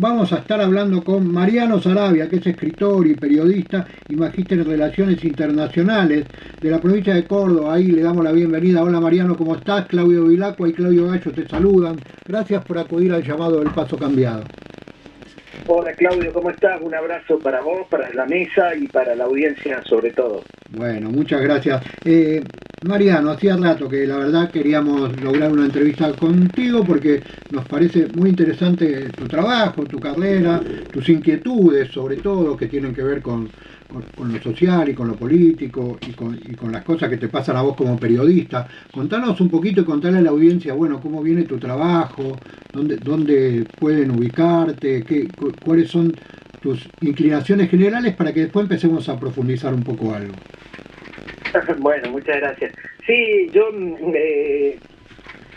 vamos a estar hablando con Mariano Sarabia, que es escritor y periodista y magíster en Relaciones Internacionales de la provincia de Córdoba. Ahí le damos la bienvenida. Hola Mariano, ¿cómo estás? Claudio Vilacqua y Claudio Gallo te saludan. Gracias por acudir al llamado del Paso Cambiado. Hola Claudio, ¿cómo estás? Un abrazo para vos, para la mesa y para la audiencia sobre todo. Bueno, muchas gracias. Mariano, hacía rato que la verdad queríamos lograr una entrevista contigo porque nos parece muy interesante tu trabajo, tu carrera, tus inquietudes sobre todo que tienen que ver con lo social y con lo político y con las cosas que te pasan a vos como periodista. Contanos un poquito y contale a la audiencia, bueno, cómo viene tu trabajo, dónde pueden ubicarte, cuáles son tus inclinaciones generales para que después empecemos a profundizar un poco algo. Bueno, muchas gracias. Sí, yo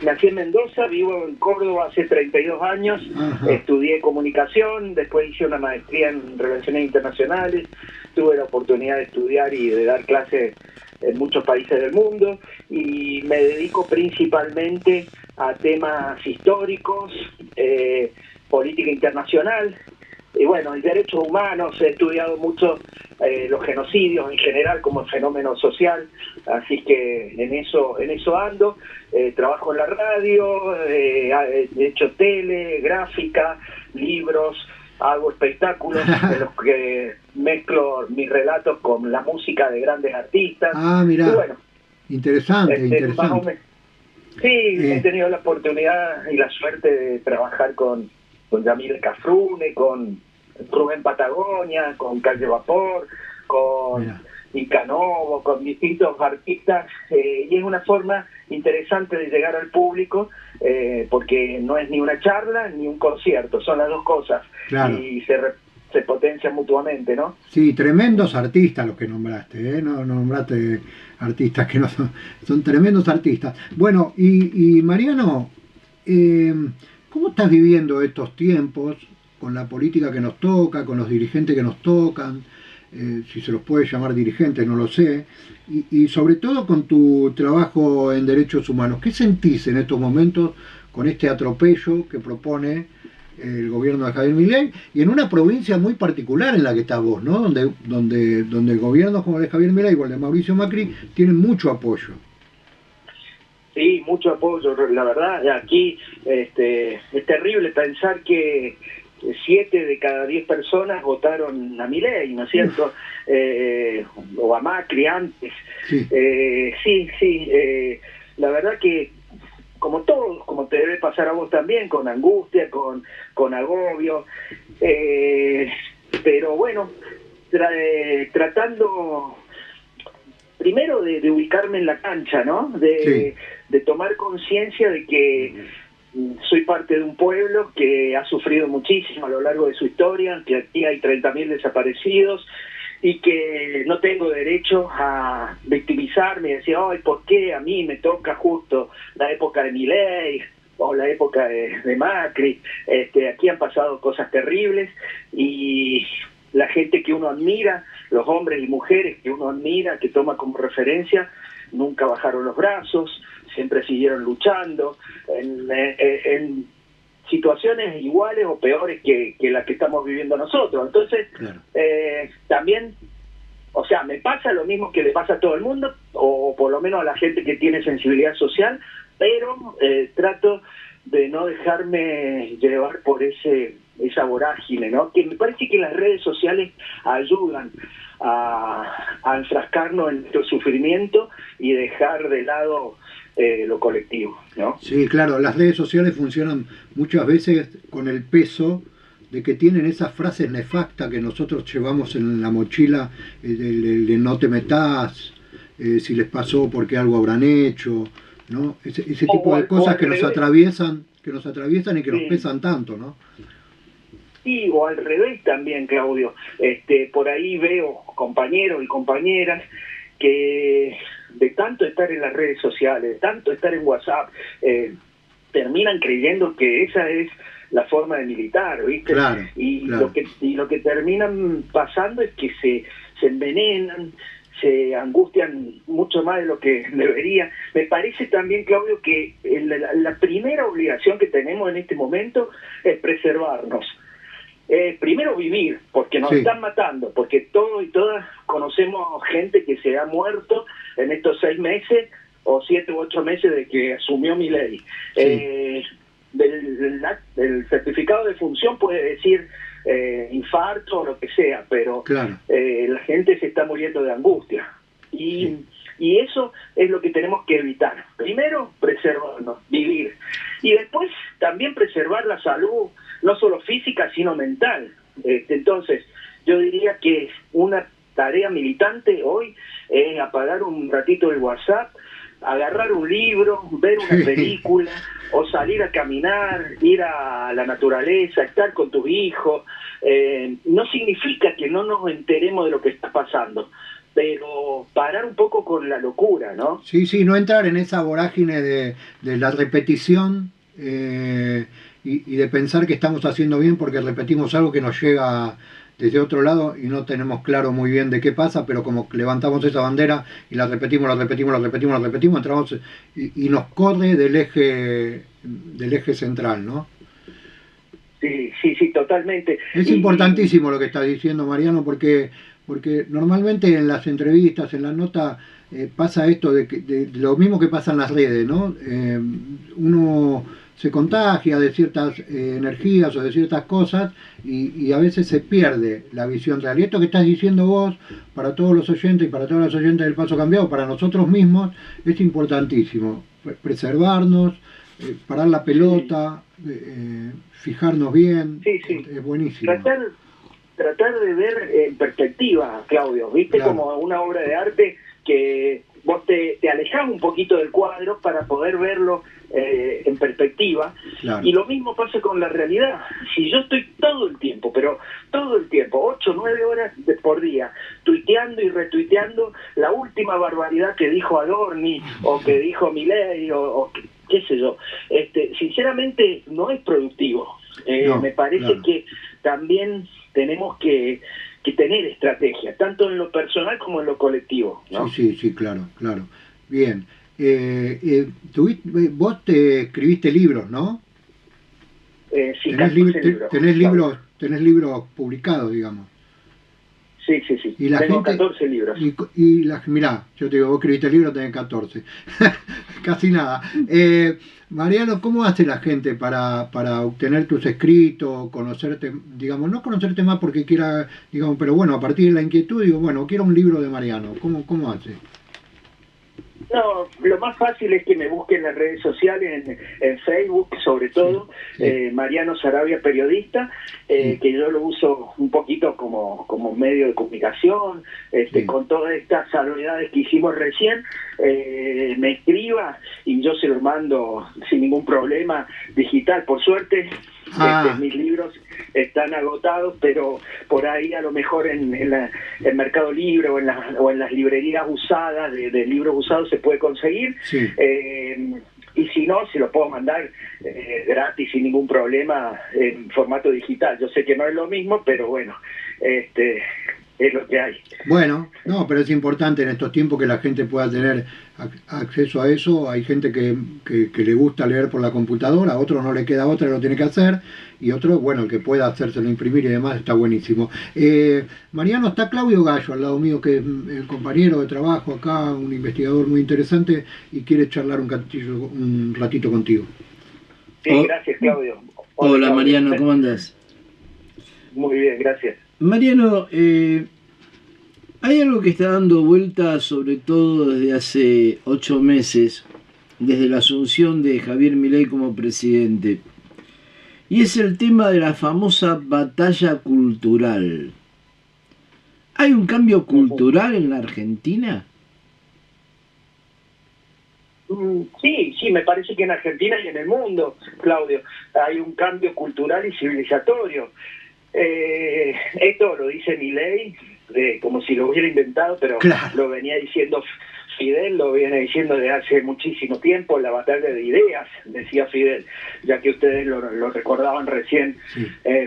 nací en Mendoza, vivo en Córdoba hace 32 años, Ajá. Estudié comunicación, después hice una maestría en Relaciones Internacionales, tuve la oportunidad de estudiar y de dar clases en muchos países del mundo y me dedico principalmente a temas históricos, política internacional. Y bueno, y derechos humanos, he estudiado mucho los genocidios en general como fenómeno social, así que en eso ando. Trabajo en la radio, he hecho tele, gráfica, libros, hago espectáculos en los que mezclo mis relatos con la música de grandes artistas. Ah, mirá, y bueno, interesante. Sí, he tenido la oportunidad y la suerte de trabajar con Yamil Cafrune, con Rubén Patagonia, con Calle Vapor, con Icanovo, con distintos artistas, y es una forma interesante de llegar al público, porque no es ni una charla ni un concierto, son las dos cosas, Claro. Y se potencian mutuamente, ¿no? Sí, tremendos artistas los que nombraste, ¿eh? No nombraste artistas que no son tremendos artistas. Bueno, y Mariano, ¿cómo estás viviendo estos tiempos con la política que nos toca, con los dirigentes que nos tocan? Si se los puede llamar dirigentes, no lo sé. Y sobre todo con tu trabajo en derechos humanos. ¿Qué sentís en estos momentos con este atropello que propone el gobierno de Javier Milei y en una provincia muy particular en la que estás vos, ¿no? Donde gobiernos como el de Javier Milei o el de Mauricio Macri tienen mucho apoyo? Sí, mucho apoyo, la verdad. Aquí es terrible pensar que 7 de cada 10 personas votaron a Milei, ¿no es cierto? O a Macri antes. Sí. La verdad que como todos, como te debe pasar a vos también, con angustia, con agobio, pero bueno, tratando primero de ubicarme en la cancha, ¿no? De tomar conciencia de que soy parte de un pueblo que ha sufrido muchísimo a lo largo de su historia, que aquí hay 30.000 desaparecidos y que no tengo derecho a victimizarme y decir, ay, ¿por qué a mí me toca justo la época de Milei o la época de Macri? Aquí han pasado cosas terribles y la gente que uno admira, los hombres y mujeres que uno admira, que toma como referencia, nunca bajaron los brazos, siempre siguieron luchando en situaciones iguales o peores que las que estamos viviendo nosotros. Entonces, claro. También, o sea, me pasa lo mismo que le pasa a todo el mundo, o por lo menos a la gente que tiene sensibilidad social, pero trato de no dejarme llevar por esa vorágine, ¿no? Que me parece que las redes sociales ayudan a enfrascarnos en nuestro sufrimiento y dejar de lado lo colectivo, ¿no? Sí, claro, las redes sociales funcionan muchas veces con el peso de que tienen esas frases nefastas que nosotros llevamos en la mochila, de no te metas, si les pasó porque algo habrán hecho, ¿no? Ese tipo de cosas que nos atraviesan y que nos pesan tanto, ¿no? Sí, o al revés también, Claudio. Por ahí veo compañeros y compañeras que de tanto estar en las redes sociales, de tanto estar en WhatsApp, terminan creyendo que esa es la forma de militar, ¿viste? Claro, claro. Lo que terminan pasando es que se envenenan, se angustian mucho más de lo que debería. Me parece también, Claudio, que la primera obligación que tenemos en este momento es preservarnos. primero vivir, porque nos están matando, porque todos y todas conocemos gente que se ha muerto en estos 6 meses o 7 u 8 meses de que asumió Milei. Del certificado de función puede decir infarto o lo que sea, pero la gente se está muriendo de angustia. Y eso es lo que tenemos que evitar. Primero, preservarnos, vivir. Y después también preservar la salud, no solo física, sino mental. Entonces, yo diría que una tarea militante hoy es apagar un ratito el WhatsApp, agarrar un libro, ver una película, o salir a caminar, ir a la naturaleza, estar con tus hijos. No significa que no nos enteremos de lo que está pasando, pero parar un poco con la locura, ¿no? Sí, no entrar en esa vorágine de la repetición y de pensar que estamos haciendo bien porque repetimos algo que nos llega desde otro lado y no tenemos claro muy bien de qué pasa, pero como levantamos esa bandera y la repetimos, entramos y nos corre del eje central, ¿no? Sí, totalmente. Es importantísimo lo que está diciendo Mariano, porque normalmente en las entrevistas, en las notas, pasa esto de lo mismo que pasa en las redes, ¿no? Uno se contagia de ciertas energías o de ciertas cosas y a veces se pierde la visión real. Y esto que estás diciendo vos, para todos los oyentes y para todas las oyentes del Paso Cambiado, para nosotros mismos, es importantísimo. Preservarnos, parar la pelota, fijarnos bien, es buenísimo. Tratar de ver en perspectiva, Claudio, ¿viste? Como una obra de arte que vos te alejás un poquito del cuadro para poder verlo en perspectiva. Y lo mismo pasa con la realidad. Si yo estoy todo el tiempo, 8 o 9 horas por día, tuiteando y retuiteando la última barbaridad que dijo Adorni o que dijo Milei o qué sé yo, sinceramente no es productivo. Me parece que también tenemos que tener estrategia, tanto en lo personal como en lo colectivo, ¿no? Sí, claro. Bien. Vos te escribiste libros, ¿no? Sí, tenés libros publicados, digamos. Sí. Y la Tengo gente, 14 libros. Mirá, yo te digo, vos escribiste el libro, tenés 14. Casi nada. Mariano, ¿cómo hace la gente para obtener tus escritos, conocerte, digamos, no conocerte más porque quiera, digamos, pero bueno, a partir de la inquietud, digo, bueno, quiero un libro de Mariano. ¿Cómo hace? No, lo más fácil es que me busquen en las redes sociales, en Facebook sobre todo, Mariano Saravia Periodista, que yo lo uso un poquito como medio de comunicación, con todas estas salvedades que hicimos recién, me escriba y yo se los mando sin ningún problema, digital, por suerte. Mis libros están agotados, pero por ahí a lo mejor en Mercado Libre o en las librerías usadas de libros usados se puede conseguir. Y si no, se lo puedo mandar gratis sin ningún problema en formato digital. Yo sé que no es lo mismo, pero bueno, es lo que hay. Bueno, no, pero es importante en estos tiempos que la gente pueda tener acceso a eso. Hay gente que le gusta leer por la computadora, a otros no le queda otra, lo tiene que hacer, y otro, bueno, el que pueda hacérselo imprimir y demás, está buenísimo. Mariano, está Claudio Gallo al lado mío, que es el compañero de trabajo acá, un investigador muy interesante, y quiere charlar un ratito contigo. Sí, gracias, Claudio. Hola Claudio. Mariano, ¿cómo andás? Muy bien, gracias. Mariano, hay algo que está dando vuelta sobre todo desde hace 8 meses, desde la asunción de Javier Milei como presidente, y es el tema de la famosa batalla cultural. ¿Hay un cambio cultural en la Argentina? Sí, me parece que en Argentina y en el mundo, Claudio, hay un cambio cultural y civilizatorio. Esto lo dice Milei como si lo hubiera inventado, pero lo venía diciendo Fidel, lo viene diciendo desde hace muchísimo tiempo, la batalla de ideas, decía Fidel, ya que ustedes lo recordaban recién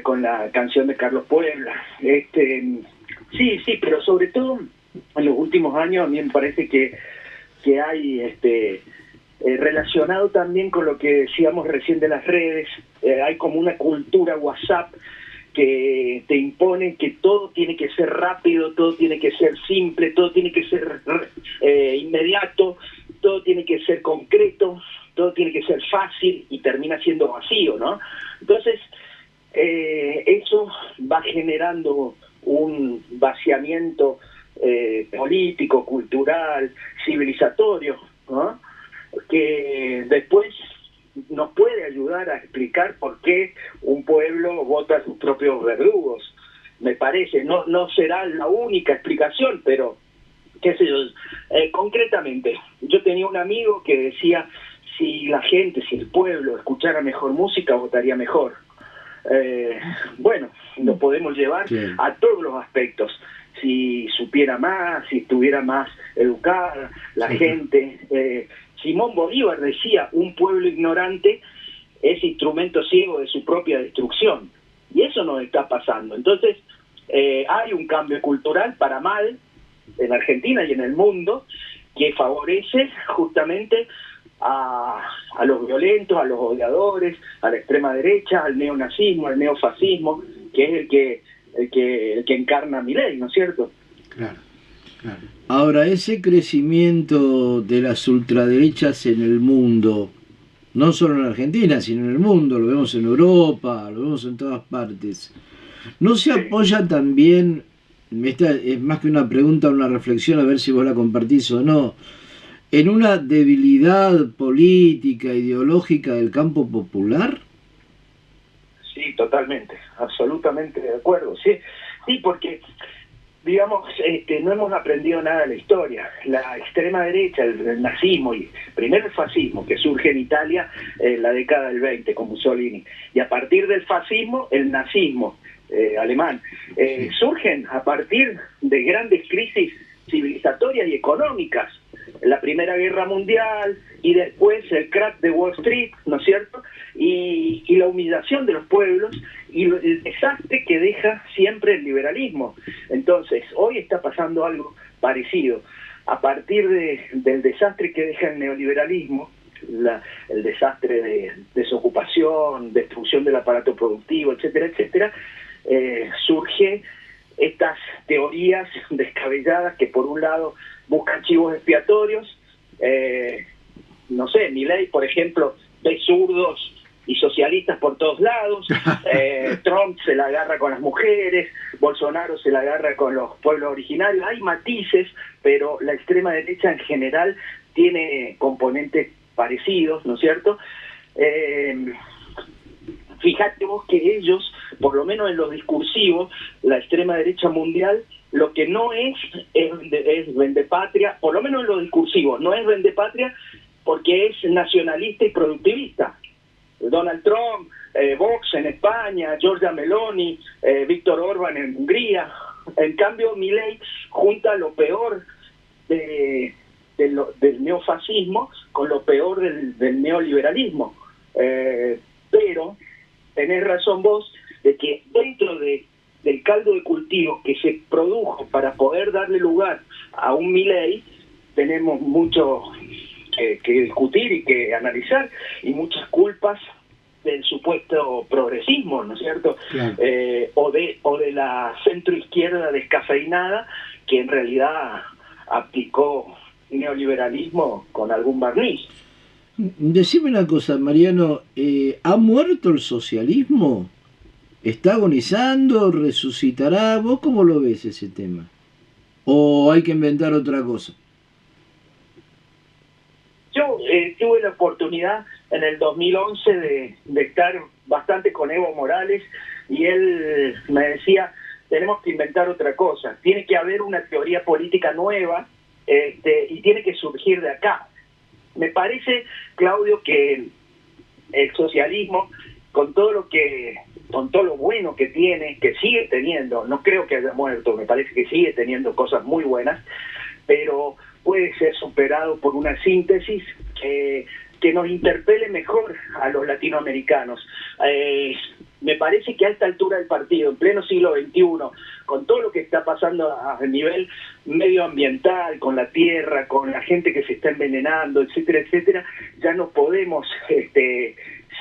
con la canción de Carlos Puebla. Sí, pero sobre todo en los últimos años a mí me parece que hay relacionado también con lo que decíamos recién de las redes, hay como una cultura WhatsApp que te imponen que todo tiene que ser rápido, todo tiene que ser simple, todo tiene que ser inmediato, todo tiene que ser concreto, todo tiene que ser fácil y termina siendo vacío, ¿no? Entonces, eso va generando un vaciamiento político, cultural, civilizatorio, ¿no? Que después nos puede ayudar a explicar por qué un pueblo vota a sus propios verdugos. Me parece, no será la única explicación, pero qué sé yo. Concretamente, yo tenía un amigo que decía, si la gente, si el pueblo escuchara mejor música, votaría mejor. Bueno, lo podemos llevar a todos los aspectos. Si supiera más, si estuviera más educada la gente. Simón Bolívar decía, un pueblo ignorante es instrumento ciego de su propia destrucción. Y eso nos está pasando. Entonces, hay un cambio cultural para mal en Argentina y en el mundo que favorece justamente a los violentos, a los odiadores, a la extrema derecha, al neonazismo, al neofascismo, que es el que encarna Milei, ¿no es cierto? Claro, claro. Ahora, ese crecimiento de las ultraderechas en el mundo, no solo en Argentina, sino en el mundo, lo vemos en Europa, lo vemos en todas partes, ¿no se apoya también, esta es más que una pregunta, una reflexión, a ver si vos la compartís o no, en una debilidad política, ideológica del campo popular? Sí, totalmente, absolutamente de acuerdo, sí, porque digamos, no hemos aprendido nada de la historia. La extrema derecha, el nazismo y primero el fascismo, que surge en Italia en la década del 20 con Mussolini, y a partir del fascismo, el nazismo alemán, surgen a partir de grandes crisis civilizatorias y económicas. La Primera Guerra Mundial y después el crack de Wall Street, ¿no es cierto? Y la humillación de los pueblos y el desastre que deja siempre el liberalismo. Entonces, hoy está pasando algo parecido. A partir del desastre que deja el neoliberalismo, el desastre de desocupación, destrucción del aparato productivo, etcétera, etcétera, surge estas teorías descabelladas que por un lado buscan chivos expiatorios. No sé, Milei, por ejemplo, ve zurdos y socialistas por todos lados. Trump se la agarra con las mujeres, Bolsonaro se la agarra con los pueblos originarios. Hay matices, pero la extrema derecha en general tiene componentes parecidos, ¿no es cierto? Fíjate vos que ellos, por lo menos en los discursivos, la extrema derecha mundial, lo que no es vendepatria, por lo menos en los discursivos, no es vendepatria porque es nacionalista y productivista. Donald Trump, Vox en España, Giorgia Meloni, Víctor Orbán en Hungría. En cambio, Milei junta lo peor del neofascismo con lo peor del neoliberalismo. Pero tenés razón vos de que dentro del caldo de cultivo que se produjo para poder darle lugar a un Milei, tenemos mucho que discutir y que analizar, y muchas culpas del supuesto progresismo, ¿no es cierto? Claro. O de la centroizquierda descafeinada, que en realidad aplicó neoliberalismo con algún barniz. Decime una cosa, Mariano, ¿ha muerto el socialismo? ¿Está agonizando? ¿Resucitará? ¿Vos cómo lo ves ese tema? ¿O hay que inventar otra cosa? Yo tuve la oportunidad en el 2011 de estar bastante con Evo Morales, y él me decía, tenemos que inventar otra cosa, tiene que haber una teoría política nueva, y tiene que surgir de acá. Me parece, Claudio, que el socialismo, con todo lo bueno que tiene, que sigue teniendo, no creo que haya muerto, me parece que sigue teniendo cosas muy buenas, pero puede ser superado por una síntesis que nos interpele mejor a los latinoamericanos. Me parece que a esta altura del partido, en pleno siglo XXI, con todo lo que está pasando a nivel medioambiental, con la tierra, con la gente que se está envenenando, etcétera, etcétera, ya no podemos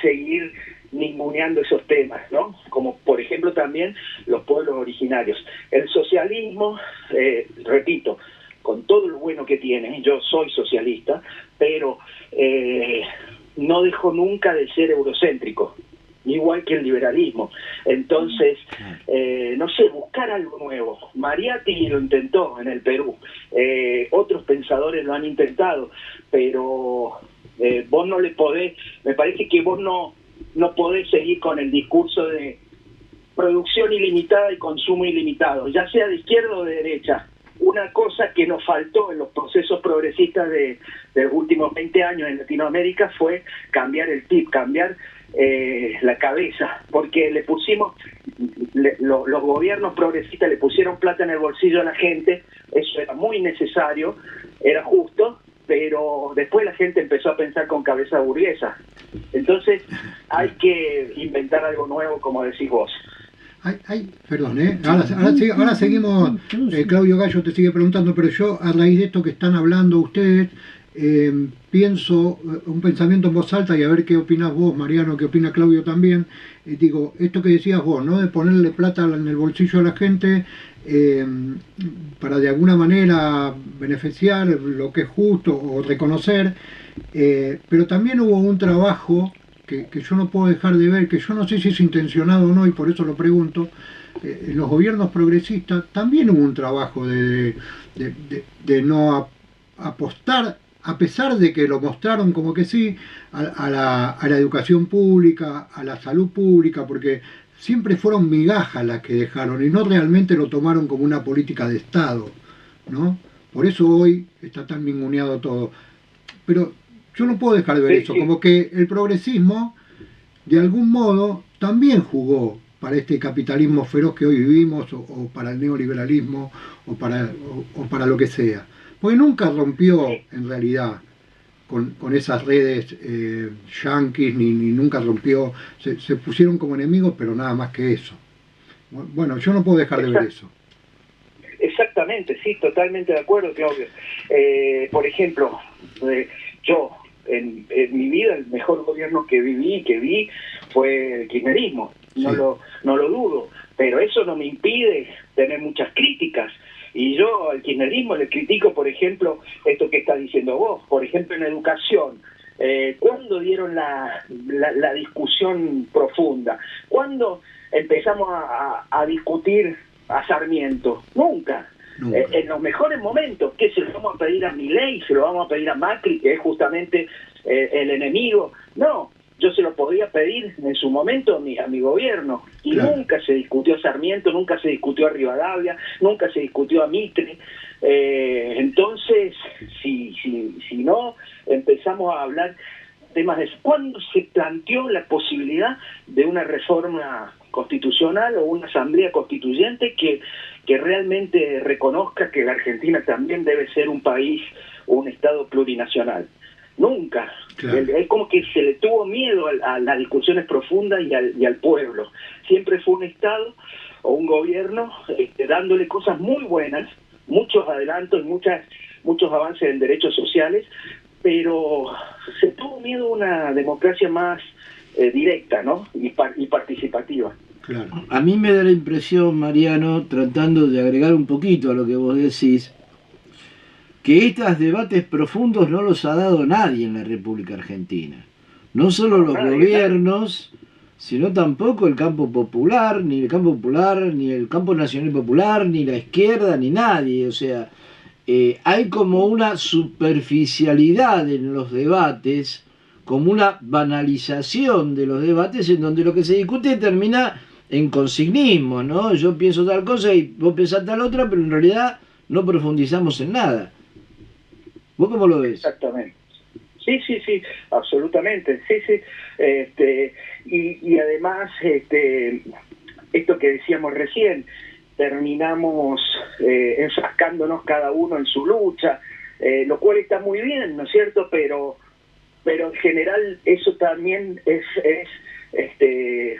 seguir ninguneando esos temas, ¿no? Como por ejemplo también los pueblos originarios. El socialismo, repito, con todo lo bueno que tiene, yo soy socialista, pero no dejó nunca de ser eurocéntrico, igual que el liberalismo. Entonces, no sé, buscar algo nuevo. Mariatti lo intentó en el Perú, otros pensadores lo han intentado, pero vos no le podés, me parece que vos no podés seguir con el discurso de producción ilimitada y consumo ilimitado, ya sea de izquierda o de derecha. Una cosa que nos faltó en los procesos progresistas de los últimos 20 años en Latinoamérica fue cambiar el chip, cambiar la cabeza, porque le pusimos, los gobiernos progresistas le pusieron plata en el bolsillo a la gente, eso era muy necesario, era justo, pero después la gente empezó a pensar con cabeza burguesa. Entonces hay que inventar algo nuevo, como decís vos. Perdón, ahora seguimos, Claudio Gallo te sigue preguntando, pero yo a raíz de esto que están hablando ustedes, pienso un pensamiento en voz alta y a ver qué opinás vos, Mariano, qué opina Claudio también. Digo, esto que decías vos, ¿no? De ponerle plata en el bolsillo a la gente para de alguna manera beneficiar lo que es justo o reconocer, pero también hubo un trabajo que yo no puedo dejar de ver, que yo no sé si es intencionado o no, y por eso lo pregunto. En los gobiernos progresistas también hubo un trabajo de no apostar, a pesar de que lo mostraron como que sí, a la educación pública, a la salud pública, porque siempre fueron migajas las que dejaron y no realmente lo tomaron como una política de Estado, ¿no? Por eso hoy está tan ninguneado todo. Pero yo no puedo dejar de ver eso, como que el progresismo, de algún modo, también jugó para este capitalismo feroz que hoy vivimos, o para el neoliberalismo, o para lo que sea. Porque nunca rompió, en realidad, con esas redes yanquis, ni nunca rompió, se pusieron como enemigos, pero nada más que eso. Bueno, yo no puedo dejar de ver eso. Exactamente, sí, totalmente de acuerdo, Claudio. Por ejemplo, yo, en mi vida, el mejor gobierno que vi fue el kirchnerismo, no lo dudo, pero eso no me impide tener muchas críticas. Y yo al kirchnerismo le critico, por ejemplo, esto que estás diciendo vos, por ejemplo, en educación. ¿Cuándo dieron la discusión profunda? ¿Cuándo empezamos a discutir a Sarmiento? Nunca. En los mejores momentos, que se lo vamos a pedir a Milei, se lo vamos a pedir a Macri, que es justamente el enemigo. No, yo se lo podía pedir en su momento a mi gobierno, y claro, nunca se discutió a Sarmiento, nunca se discutió a Rivadavia, nunca se discutió a Mitre. Entonces, si no empezamos a hablar temas de cuándo se planteó la posibilidad de una reforma constitucional o una asamblea constituyente que realmente reconozca que la Argentina también debe ser un país o un Estado plurinacional. Nunca. Claro. Es como que se le tuvo miedo a las discusiones profundas y al pueblo. Siempre fue un Estado o un gobierno dándole cosas muy buenas, muchos adelantos, muchos avances en derechos sociales, pero se tuvo miedo a una democracia más directa, ¿no? y participativa. Claro. A mí me da la impresión, Mariano, tratando de agregar un poquito a lo que vos decís, que estos debates profundos no los ha dado nadie en la República Argentina. No solo los gobiernos, sino tampoco el campo popular, ni el campo nacional popular, ni la izquierda, ni nadie. O sea, hay como una superficialidad en los debates, como una banalización de los debates en donde lo que se discute termina en consignismo, ¿no? Yo pienso tal cosa y vos pensás tal otra, pero en realidad no profundizamos en nada. ¿Vos cómo lo ves? Exactamente. Sí, absolutamente. Sí. Y además, esto que decíamos recién, terminamos enfrascándonos cada uno en su lucha, lo cual está muy bien, ¿no es cierto? Pero en general eso también es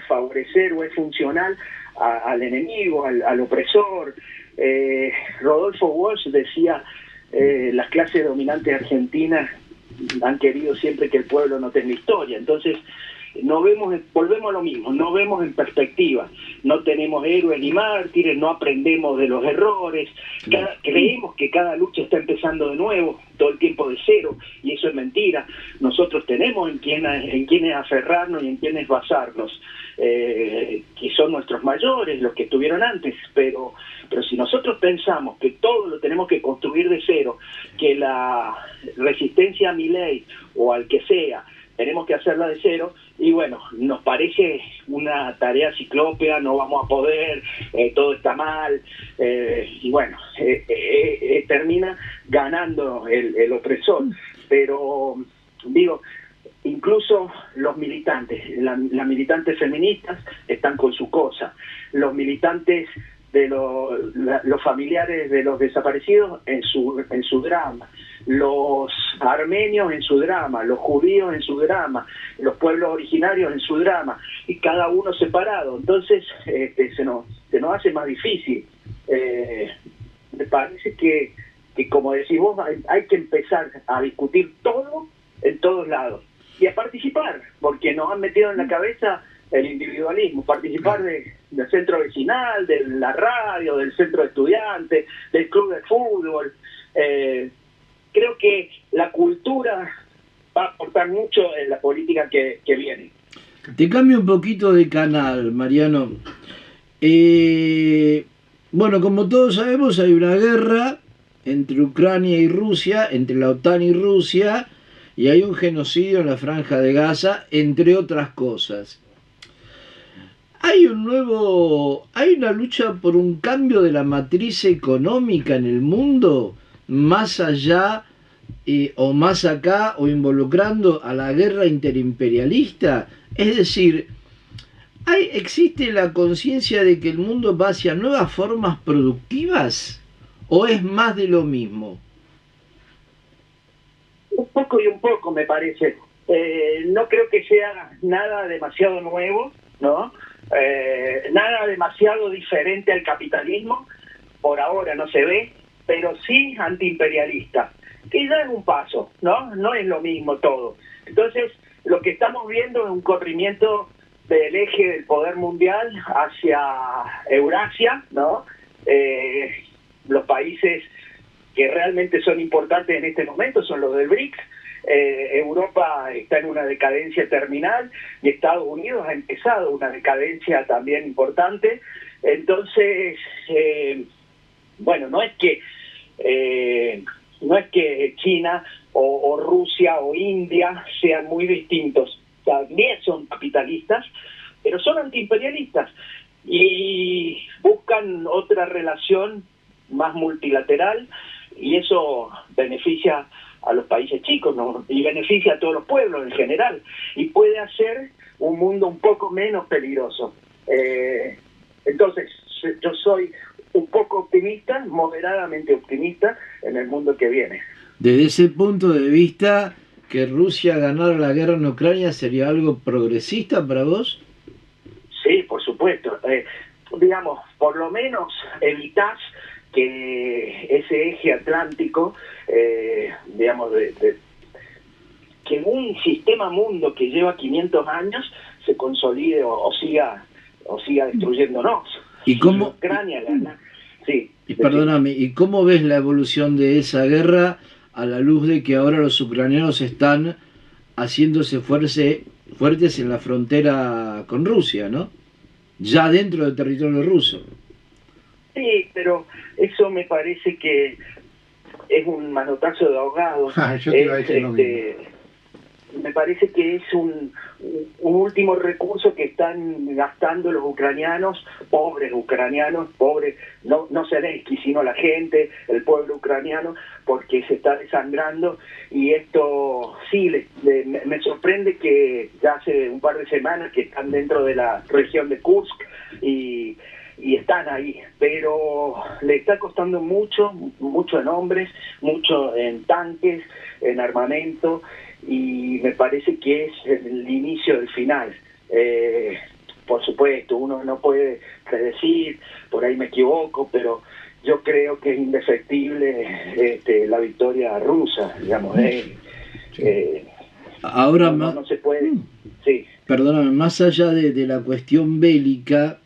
favorecer o es funcional al enemigo, al opresor. Rodolfo Walsh decía, las clases dominantes argentinas han querido siempre que el pueblo no tenga historia. Entonces, no vemos, volvemos a lo mismo, no vemos en perspectiva, no tenemos héroes ni mártires, no aprendemos de los errores, creemos que cada lucha está empezando de nuevo, todo el tiempo de cero, y eso es mentira. Nosotros tenemos en quienes aferrarnos y en quienes basarnos, que son nuestros mayores, los que estuvieron antes, pero si nosotros pensamos que todo lo tenemos que construir de cero, que la resistencia a Milei o al que sea, tenemos que hacerla de cero, y bueno, nos parece una tarea ciclópea, no vamos a poder, todo está mal, y bueno, termina ganando el opresor. Pero digo, incluso los militantes, las militantes feministas están con su cosa, los militantes de los familiares de los desaparecidos en su drama, los armenios en su drama, los judíos en su drama, los pueblos originarios en su drama, y cada uno separado. Entonces se nos hace más difícil. Me parece que como decís vos, hay que empezar a discutir todo en todos lados y a participar, porque nos han metido en la cabeza el individualismo, participar del centro vecinal, de la radio, del centro de estudiantes, del club de fútbol. Creo que la cultura va a aportar mucho en la política que viene. Te cambio un poquito de canal, Mariano. Bueno, como todos sabemos, hay una guerra entre Ucrania y Rusia, entre la OTAN y Rusia, y hay un genocidio en la Franja de Gaza, entre otras cosas. Hay una lucha por un cambio de la matriz económica en el mundo, más allá o más acá, o involucrando a la guerra interimperialista. Es decir, ¿existe la conciencia de que el mundo va hacia nuevas formas productivas o es más de lo mismo? Un poco y un poco, me parece. No creo que sea nada demasiado nuevo, ¿no? Nada demasiado diferente al capitalismo, por ahora no se ve, pero sí antiimperialista, que ya es un paso, ¿no? No es lo mismo todo. Entonces, lo que estamos viendo es un corrimiento del eje del poder mundial hacia Eurasia, ¿no? Los países que realmente son importantes en este momento son los del BRICS. Europa está en una decadencia terminal y Estados Unidos ha empezado una decadencia también importante. Entonces, bueno, no es que China o Rusia o India sean muy distintos, también son capitalistas, pero son antiimperialistas y buscan otra relación más multilateral, y eso beneficia a los países chicos, ¿no? Y beneficia a todos los pueblos en general, y puede hacer un mundo un poco menos peligroso. Entonces, yo soy un poco optimista, moderadamente optimista en el mundo que viene. Desde ese punto de vista, que Rusia ganara la guerra en Ucrania sería algo progresista para vos. Sí, por supuesto. Digamos, por lo menos evitás que ese eje atlántico, digamos, que un sistema mundo que lleva 500 años se consolide o siga destruyéndonos. ¿Y cómo? Ucrania gana. Sí. Y perdóname, ¿y cómo ves la evolución de esa guerra a la luz de que ahora los ucranianos están haciéndose fuertes en la frontera con Rusia, ¿no? Ya dentro del territorio ruso? Sí, pero eso me parece que es un manotazo de ahogado. Yo te iba a decir lo mismo. Me parece que es un último recurso que están gastando los ucranianos, pobres, no Zelensky, sino la gente, el pueblo ucraniano, porque se está desangrando. Y esto sí, me sorprende que ya hace un par de semanas que están dentro de la región de Kursk y están ahí, pero le está costando mucho en hombres, mucho en tanques, en armamento, y me parece que es el inicio del final. Por supuesto, uno no puede predecir, por ahí me equivoco, pero yo creo que es indefectible la victoria rusa, digamos. Ahora no se puede, sí. Perdóname, más allá de la cuestión bélica,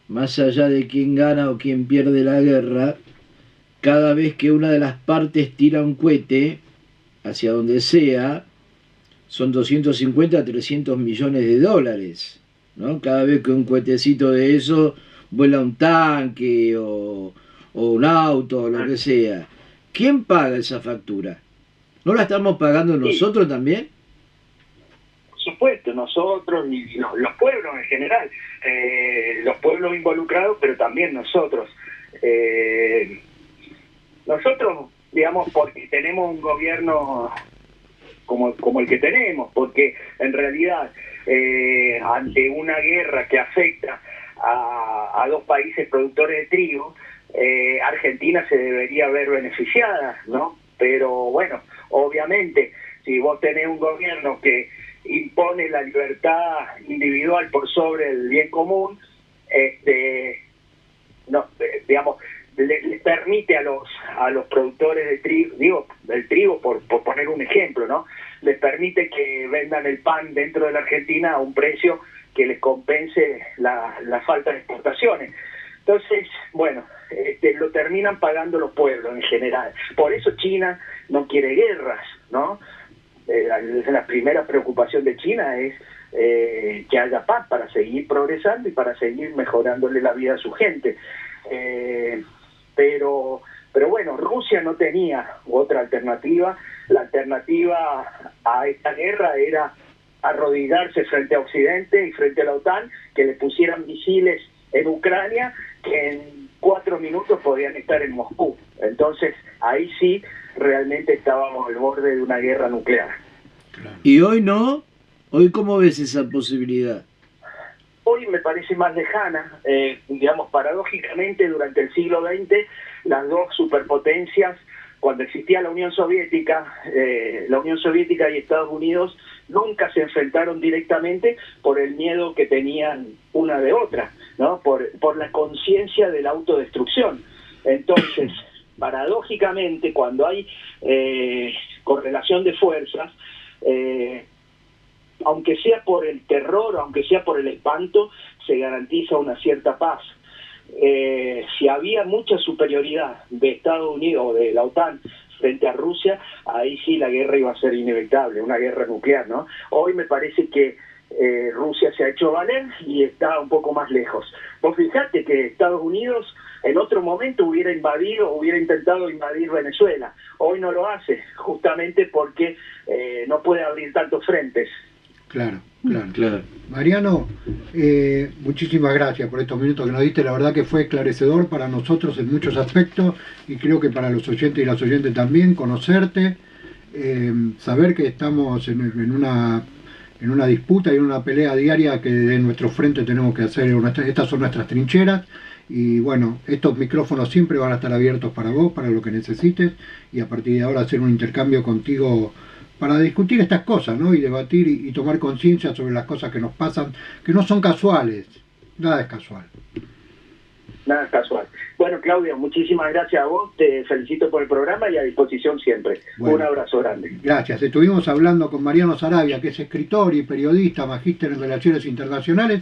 más allá de quién gana o quién pierde la guerra, cada vez que una de las partes tira un cohete hacia donde sea, son 250 a 300 millones de dólares, ¿no? Cada vez que un cohetecito de eso vuela un tanque o un auto o lo que sea. ¿Quién paga esa factura? ¿No la estamos pagando nosotros también? Por supuesto, nosotros y los pueblos en general, los pueblos involucrados, pero también nosotros. Nosotros, digamos, porque tenemos un gobierno como el que tenemos, porque en realidad ante una guerra que afecta a dos países productores de trigo, Argentina se debería ver beneficiada, ¿no? Pero bueno, obviamente, si vos tenés un gobierno que impone la libertad individual por sobre el bien común, no, digamos, le permite a los productores de trigo, digo, del trigo por poner un ejemplo, ¿no? Les permite que vendan el pan dentro de la Argentina a un precio que les compense la falta de exportaciones. Entonces, bueno, lo terminan pagando los pueblos en general. Por eso China no quiere guerras, ¿no? La primera preocupación de China es que haya paz para seguir progresando y para seguir mejorándole la vida a su gente. Pero bueno, Rusia no tenía otra alternativa. La alternativa a esta guerra era arrodillarse frente a Occidente y frente a la OTAN, que le pusieran misiles en Ucrania que en 4 minutos podían estar en Moscú. Entonces ahí sí realmente estábamos al borde de una guerra nuclear. ¿Y hoy no? ¿Hoy cómo ves esa posibilidad? Hoy me parece más lejana. Digamos, paradójicamente, durante el siglo XX, las dos superpotencias, cuando existía la Unión Soviética y Estados Unidos, nunca se enfrentaron directamente por el miedo que tenían una de otra, ¿no? Por la conciencia de la autodestrucción. Entonces, paradójicamente, cuando hay correlación de fuerzas, aunque sea por el terror, aunque sea por el espanto, se garantiza una cierta paz. Si había mucha superioridad de Estados Unidos o de la OTAN frente a Rusia, ahí sí la guerra iba a ser inevitable, una guerra nuclear, ¿no? Hoy me parece que Rusia se ha hecho valer y está un poco más lejos. Vos fijate que Estados Unidos en otro momento hubiera intentado invadir Venezuela. Hoy no lo hace, justamente porque no puede abrir tantos frentes. Claro. Mariano, muchísimas gracias por estos minutos que nos diste. La verdad que fue esclarecedor para nosotros en muchos aspectos y creo que para los oyentes y las oyentes también, conocerte, saber que estamos en una disputa y en una pelea diaria que de nuestro frente tenemos que hacer. Estas son nuestras trincheras y bueno, estos micrófonos siempre van a estar abiertos para vos, para lo que necesites, y a partir de ahora hacer un intercambio contigo para discutir estas cosas, ¿no? Y debatir y tomar conciencia sobre las cosas que nos pasan, que no son casuales. Nada es casual. Nada es casual. Bueno, Claudio, muchísimas gracias a vos, te felicito por el programa y a disposición siempre. Bueno, un abrazo grande. Gracias. Estuvimos hablando con Mariano Saravia, que es escritor y periodista, magíster en Relaciones Internacionales.